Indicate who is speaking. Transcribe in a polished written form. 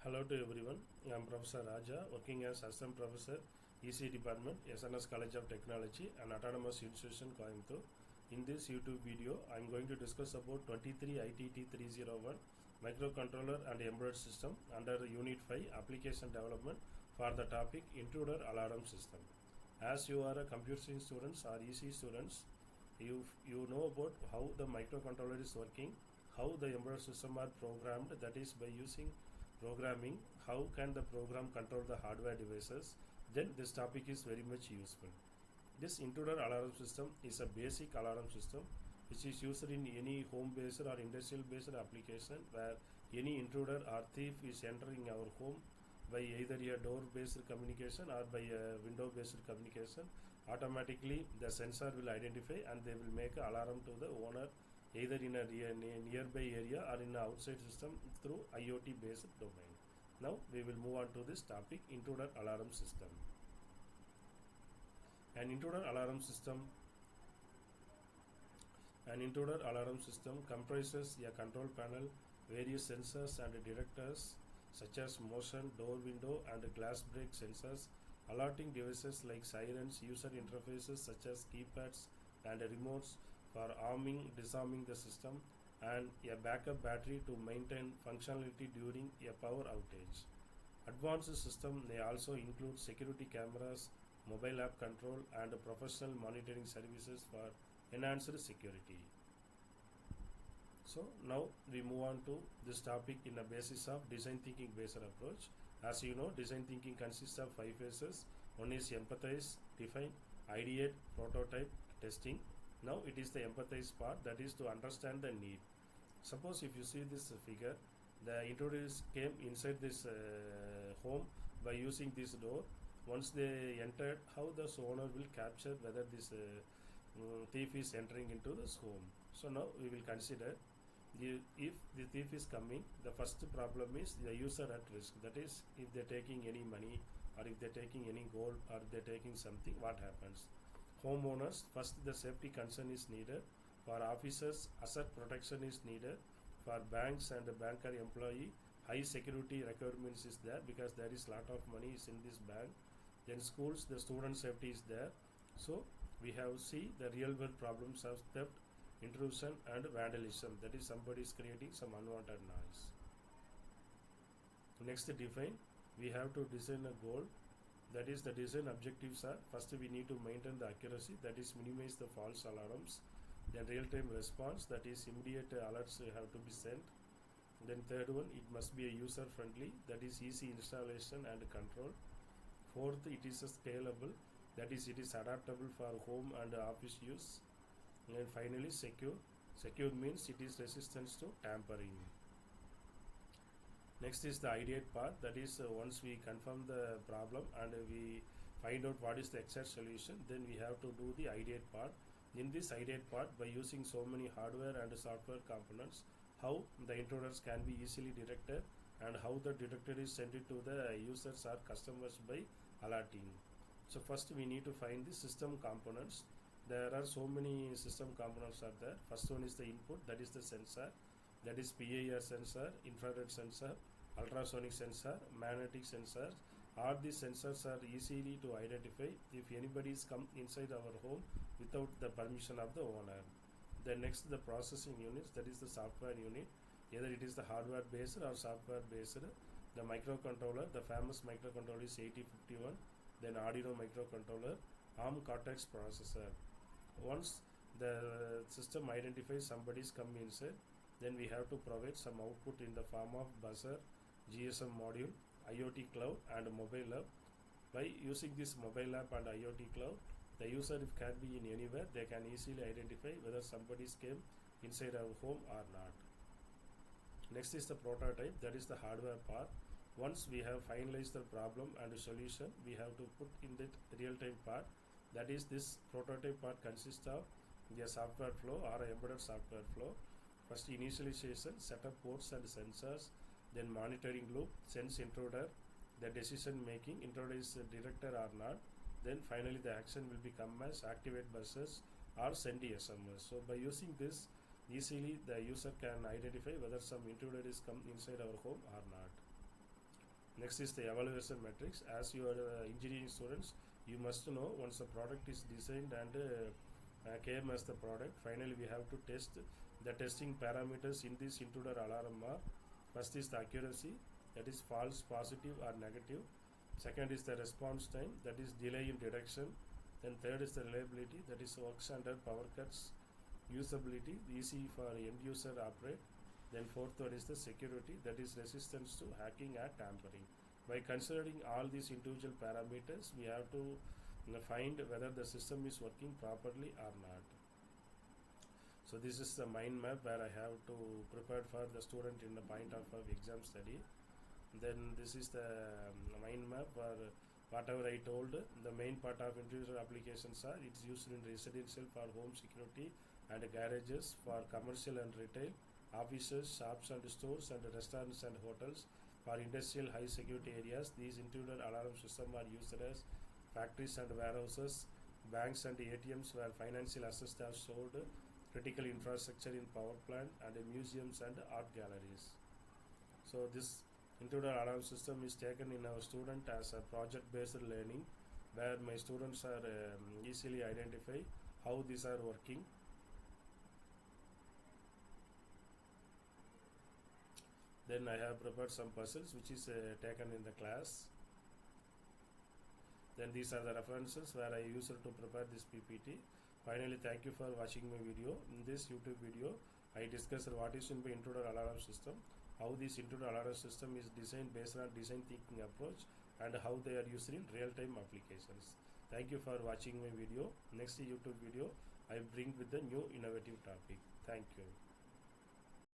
Speaker 1: Hello to everyone. I am Professor Raja, working as Assistant Professor, EC Department, SNS College of Technology and Autonomous Institution, Coimbatore. In this YouTube video, I am going to discuss about 23 ITT 301 Microcontroller and Embedded System under Unit 5 Application Development for the topic Intruder Alarm System. As you are a computer science students or EC students, you know about how the microcontroller is working, how the embedded system are programmed, that is by using programming, how can the program control the hardware devices, then this topic is very much useful. This intruder alarm system is a basic alarm system which is used in any home based or industrial based application where any intruder or thief is entering our home by either a door based communication or by a window based communication. Automatically the sensor will identify and they will make an alarm to the owner either in a nearby area or in an outside system through IoT based domain. Now we will move on to this topic, intruder alarm system. An intruder alarm system comprises a control panel, various sensors and detectors such as motion, door window and glass break sensors, alerting devices like sirens, user interfaces such as keypads and remotes for arming, disarming the system, and a backup battery to maintain functionality during a power outage. Advanced system may also include security cameras, mobile app control and professional monitoring services for enhanced security. So now we move on to this topic in a basis of design thinking based approach. As you know, design thinking consists of 5 phases. One is empathize, define, ideate, prototype, testing. Now it is the empathize part, that is to understand the need. Suppose if you see this figure, the intruders came inside this home by using this door. Once they entered, how the owner will capture whether this thief is entering into this home. So now we will consider if the thief is coming, the first problem is the user at risk. That is, if they are taking any money or if they are taking any gold or if they are taking something, what happens? Homeowners, first the safety concern is needed. For officers, asset protection is needed. For banks and the banker employee, high security requirements is there because there is lot of money is in this bank. Then schools, the student safety is there. So we have see the real world problems of theft, intrusion and vandalism, that is somebody is creating some unwanted noise. Next define, we have to design a goal, that is the design objectives are, first we need to maintain the accuracy, that is minimize the false alarms. Then real-time response, that is immediate alerts have to be sent. Then third one, it must be a user friendly, that is easy installation and control. Fourth, it is a scalable, that is it is adaptable for home and office use. And finally secure. Secure means it is resistance to tampering. Next is the ideate part, that is once we confirm the problem and we find out what is the exact solution, then we have to do the ideate part. In this ideate part, by using so many hardware and software components, how the intruders can be easily detected and how the detector is sent it to the users or customers by alerting. So first we need to find the system components. There are so many system components are there. First one is the input, that is the sensor, that is PIR sensor, infrared sensor, ultrasonic sensor, magnetic sensor. All these sensors are easily to identify if anybody is come inside our home without the permission of the owner. Then next the processing units, that is the software unit, either it is the hardware based or software based. The microcontroller, the famous microcontroller is 8051, then Arduino microcontroller, ARM Cortex processor. Once the system identifies somebody is come inside, then we have to provide some output in the form of buzzer, GSM module, IoT cloud and mobile app. By using this mobile app and IoT cloud, the user if can be in anywhere, they can easily identify whether somebody came inside our home or not. Next is the prototype, that is the hardware part. Once we have finalized the problem and the solution, we have to put in the real-time part, that is this prototype part consists of the software flow or embedded software flow. First initialization, setup ports and sensors, then monitoring loop, sense intruder, the decision making, intruder is detected or not, then finally the action will become as activate buzzers or send the SMS. So by using this, easily the user can identify whether some intruder is come inside our home or not. Next is the evaluation metrics. As you are engineering students, you must know once the product is designed and came as the product, finally we have to test the testing parameters in this intruder alarm are: first is the accuracy, that is false, positive or negative. Second is the response time, that is delay in detection. Then third is the reliability, that is works under power cuts. Usability, easy for end user operate. Then fourth one is the security, that is resistance to hacking or tampering. By considering all these individual parameters, we have to find whether the system is working properly or not. So this is the mind map where I have to prepare for the student in the point of exam study. Then this is the mind map where whatever I told, the main part of intruder applications are, it's used in residential for home security and garages, for commercial and retail, offices, shops and stores, and restaurants and hotels. For industrial high security areas, these intruder alarm systems are used as factories and warehouses, banks and ATMs where financial assets are stored, critical infrastructure in power plant, and museums and art galleries. So this intruder alarm system is taken in our student as a project-based learning, where my students are easily identify how these are working. Then I have prepared some puzzles which is taken in the class. Then these are the references where I used to prepare this PPT. Finally, thank you for watching my video. In this YouTube video, I discussed what is in the intruder alarm system, how this intruder alarm system is designed based on design thinking approach, and how they are used in real-time applications. Thank you for watching my video. Next YouTube video, I bring with the new innovative topic. Thank you.